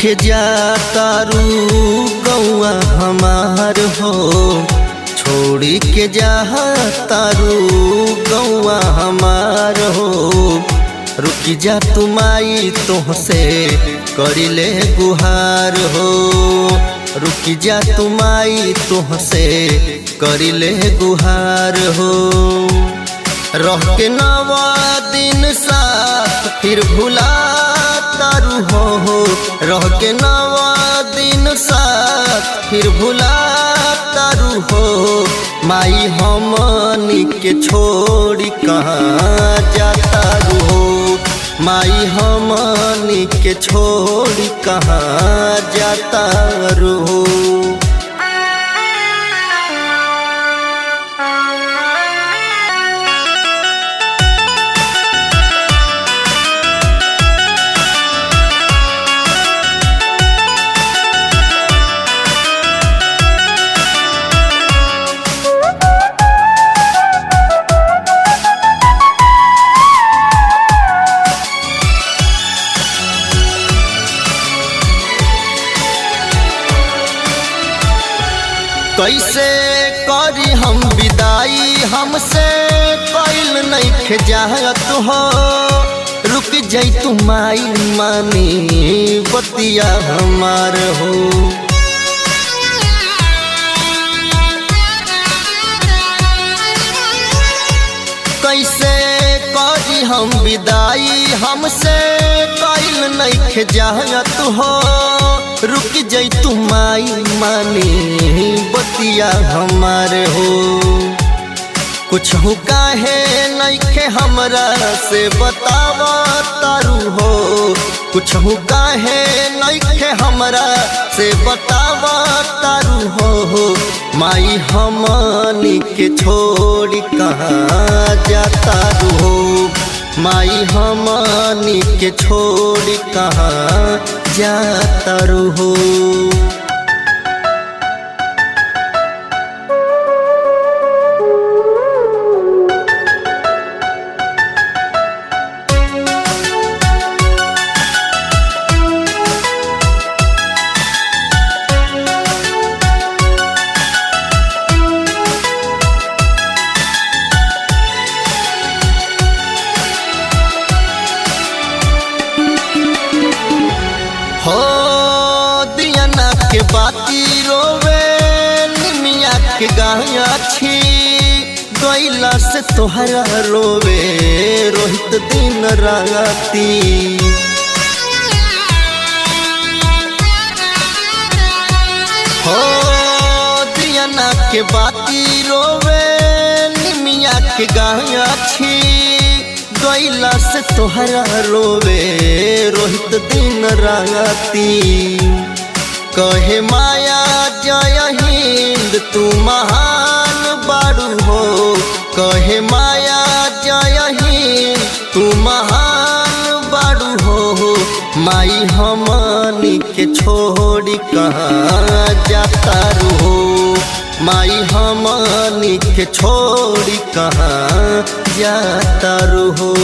के जातारू गौआ हमार हो, छोड़ी के जातारू गौआ हमार हो। रुकी जा तुम आई तोहसे करिले गुहार हो, रुकी जा तुम आई तोहसे करिले गुहार हो। रह के नवा दिन साथ फिर भुला तारू हो, रह के नवा दिन साथ फिर भुला तारू हो। माई हमनी के छोड़ी कहाँ जातारू हो, माई हमनी के छोड़ी कहाँ जातारू हो। कैसे करी हम विदाई, हमसे कैल नहीं जात हो। रुक जाई तुम आई मानी बतिया हमार हो। कैसे करी हम विदाई, हमसे कैल नहीं जात हो। रुक जाई तुम आई मानी बतिया हमारे हो। कुछ हो काहे नइखे हमरा से बतावा तारू हो, कुछ हो काहे नइखे हमरा से बतावा तारू हो। माई हमनी के छोड़ी कहाँ जातारू हो, माई हमनी के छोड़ी कहाँ जातारू हो। हो दियाना के बाती रोवे निमिया के गाछी, गैला से तोहरा रोवे रोहित दिन राती। हो दियाना के बाती रोवे निमिया के गाछी, गैला से तोहरा रोवे रोहित दिन राती। कहे माया जय हिंद तू महान बारू हो, कहे माया जय हिंद तू महान बारू हो। माई हमनी के छोड़ी कहाँ जातारू हो, माई हमनी के छोड़ी कहाँ जातारू हो।